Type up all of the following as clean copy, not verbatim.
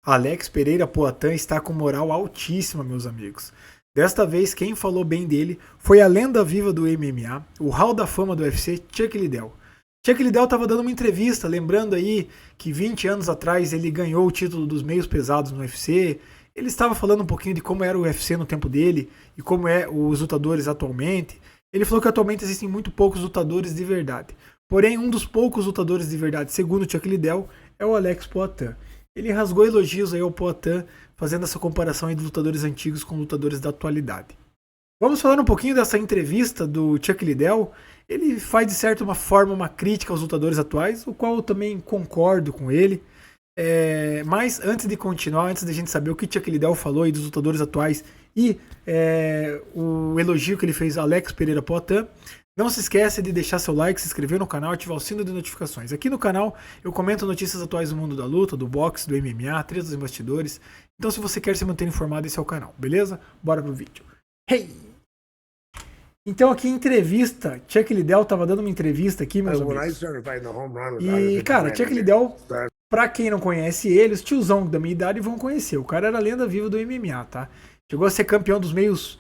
Alex Pereira Poatan está com moral altíssima, meus amigos. Desta vez, quem falou bem dele foi a lenda viva do MMA, o Hall da Fama do UFC, Chuck Liddell. Chuck Liddell estava dando uma entrevista, lembrando aí que 20 anos atrás ele ganhou o título dos meios pesados no UFC. Ele estava falando um pouquinho de como era o UFC no tempo dele e como é os lutadores atualmente. Ele falou que atualmente existem muito poucos lutadores de verdade. Porém, um dos poucos lutadores de verdade, segundo Chuck Liddell, é o Alex Poatan. Ele rasgou elogios aí ao Poatan, fazendo essa comparação aí de lutadores antigos com lutadores da atualidade. Vamos falar um pouquinho dessa entrevista do Chuck Liddell. Ele faz de certa forma uma crítica aos lutadores atuais, o qual eu também concordo com ele. Mas antes de continuar, antes de a gente saber o que Chuck Liddell falou aí dos lutadores atuais e o elogio que ele fez a Alex Pereira Poatan, não se esqueça de deixar seu like, se inscrever no canal e ativar o sino de notificações. Aqui no canal eu comento notícias atuais do mundo da luta, do boxe, do MMA, tretas dos bastidores. Então se você quer se manter informado, esse é o canal, beleza? Bora pro vídeo. Hey! Então aqui entrevista, Chuck Liddell tava dando uma entrevista aqui, meus amigos. E cara, Chuck Liddell, pra quem não conhece ele, os tiozão da minha idade vão conhecer. O cara era a lenda viva do MMA, tá? Chegou a ser campeão dos meios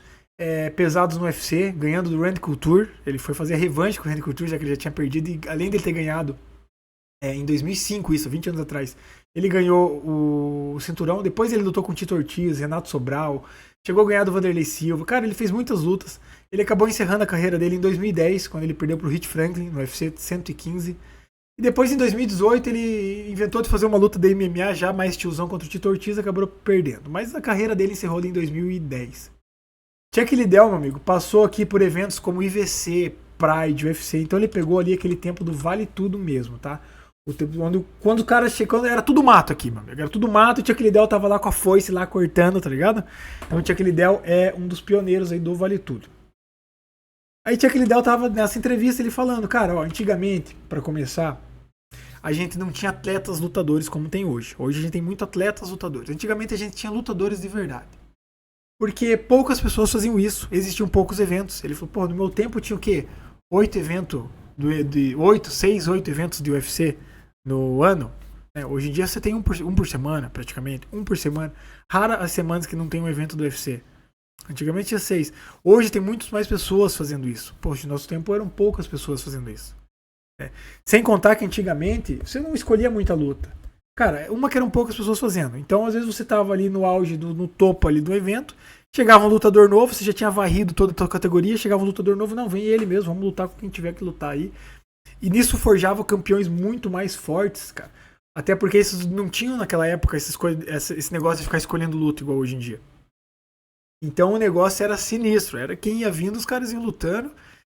pesados no UFC, ganhando do Randy Couture. Ele foi fazer a revanche com o Randy Couture, já que ele já tinha perdido. E além de ele ter ganhado em 2005, isso, 20 anos atrás, ele ganhou o cinturão. Depois ele lutou com o Tito Ortiz, Renato Sobral. Chegou a ganhar do Vanderlei Silva. Cara, ele fez muitas lutas. Ele acabou encerrando a carreira dele em 2010, quando ele perdeu pro Rich Franklin, no UFC 115. E depois, em 2018, ele inventou de fazer uma luta de MMA já mais tiozão contra o Tito Ortiz e acabou perdendo. Mas a carreira dele encerrou ali em 2010. Chuck Liddell, meu amigo, passou aqui por eventos como IVC, Pride, UFC. Então ele pegou ali aquele tempo do vale tudo mesmo, tá? O tempo quando o cara chegou, era tudo mato aqui, meu amigo. Era tudo mato e o Chuck Liddell tava lá com a foice lá cortando, tá ligado? Então o Chuck Liddell é um dos pioneiros aí do vale tudo. Aí Chuck Liddell tava nessa entrevista ele falando, cara, ó, antigamente, para começar, a gente não tinha atletas lutadores como tem hoje. Hoje a gente tem muito atletas lutadores. Antigamente a gente tinha lutadores de verdade. Porque poucas pessoas faziam isso. Existiam poucos eventos. Ele falou, pô, no meu tempo tinha o quê? 6, 8 eventos de UFC no ano. Hoje em dia você tem um por semana, praticamente. Um por semana. Rara as semanas que não tem um evento do UFC. Antigamente tinha 6. Hoje tem muitas mais pessoas fazendo isso. Poxa, no nosso tempo eram poucas pessoas fazendo isso. Sem contar que antigamente você não escolhia muita luta. Cara, uma que eram poucas pessoas fazendo. Então, às vezes você tava ali no auge, no topo ali do evento, chegava um lutador novo, você já tinha varrido toda a tua categoria, chegava um lutador novo, não, vem ele mesmo, vamos lutar com quem tiver que lutar aí. E nisso forjava campeões muito mais fortes, cara. Até porque esses não tinham naquela época esse negócio de ficar escolhendo luta igual hoje em dia. Então o negócio era sinistro, era quem ia vindo, os caras iam lutando.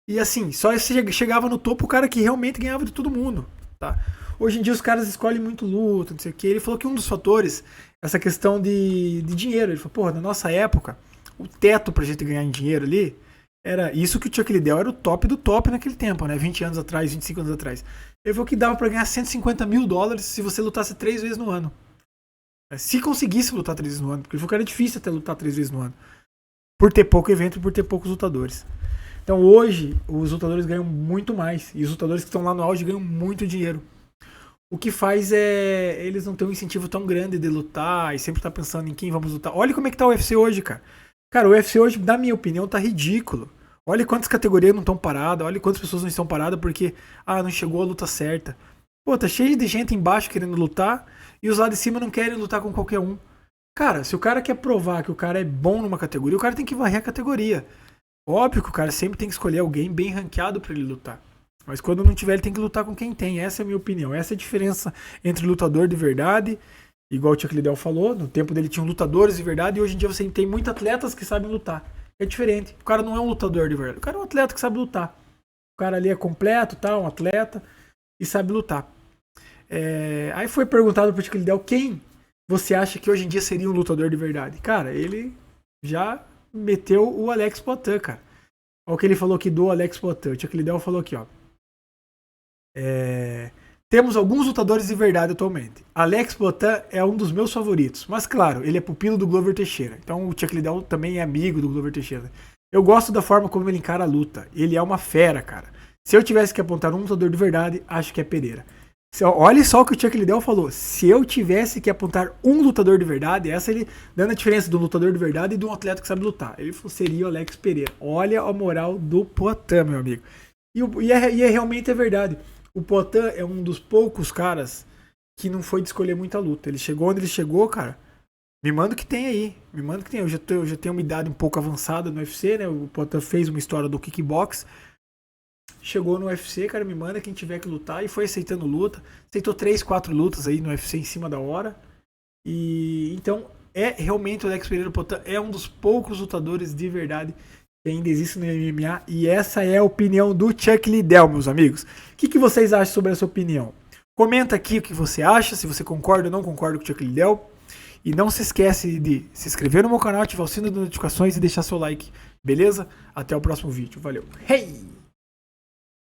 E assim, só chegava no topo o cara que realmente ganhava de todo mundo, tá? Hoje em dia os caras escolhem muito luta, não sei o que. Ele falou que um dos fatores, essa questão de dinheiro. Ele falou, porra, na nossa época, o teto pra gente ganhar em dinheiro ali, era isso que o Chuck Liddell era o top do top naquele tempo, né? 20 anos atrás, 25 anos atrás. Ele falou que dava pra ganhar $150 mil se você lutasse 3 vezes no ano. Se conseguisse lutar 3 vezes no ano, porque ele falou que era difícil até lutar 3 vezes no ano. Por ter pouco evento e por ter poucos lutadores. Então hoje, os lutadores ganham muito mais. E os lutadores que estão lá no auge ganham muito dinheiro. O que faz é eles não ter um incentivo tão grande de lutar e sempre tá pensando em quem vamos lutar. Olha como é que tá o UFC hoje, cara. Cara, o UFC hoje, na minha opinião, tá ridículo. Olha quantas categorias não estão paradas, olha quantas pessoas não estão paradas porque, não chegou a luta certa. Pô, tá cheio de gente embaixo querendo lutar e os lá de cima não querem lutar com qualquer um. Cara, se o cara quer provar que o cara é bom numa categoria, o cara tem que varrer a categoria. Óbvio que o cara sempre tem que escolher alguém bem ranqueado pra ele lutar. Mas quando não tiver, ele tem que lutar com quem tem. Essa é a minha opinião. Essa é a diferença entre lutador de verdade, igual o Chuck Liddell falou. No tempo dele tinham lutadores de verdade e hoje em dia você tem muitos atletas que sabem lutar. É diferente. O cara não é um lutador de verdade. O cara é um atleta que sabe lutar. O cara ali é completo, tá? Um atleta e sabe lutar. Aí foi perguntado pro Chuck Liddell quem você acha que hoje em dia seria um lutador de verdade. Cara, ele já meteu o Alex Poatan, cara. Olha o que ele falou aqui do Alex Poatan. O Chuck Liddell falou aqui, ó. Temos alguns lutadores de verdade atualmente. Alex Poatan é um dos meus favoritos. Mas claro, ele é pupilo do Glover Teixeira. Então o Chuck Liddell também é amigo do Glover Teixeira. Eu gosto da forma como ele encara a luta. Ele é uma fera, cara. Se eu tivesse que apontar um lutador de verdade, acho que é Pereira. Olha só o que o Chuck Liddell falou. Se eu tivesse que apontar um lutador de verdade, essa ele dando a diferença do lutador de verdade e de um atleta que sabe lutar. Ele falou, seria o Alex Pereira. Olha a moral do Poatan, meu amigo. E realmente é verdade. O Poatan é um dos poucos caras que não foi de escolher muita luta. Ele chegou onde ele chegou, cara. Me manda o que tem aí. Me manda o que tem. Eu já tenho uma idade um pouco avançada no UFC, né? O Poatan fez uma história do kickbox. Chegou no UFC, cara, me manda quem tiver que lutar. E foi aceitando luta. Aceitou 3, 4 lutas aí no UFC em cima da hora. E então, realmente o Alex Pereira Poatan é um dos poucos lutadores de verdade que ainda existe no MMA. E essa é a opinião do Chuck Liddell, meus amigos. O que vocês acham sobre essa opinião? Comenta aqui o que você acha, se você concorda ou não concorda com o Chuck Liddell. E não se esquece de se inscrever no meu canal, ativar o sino das notificações e deixar seu like. Beleza? Até o próximo vídeo. Valeu. Hey!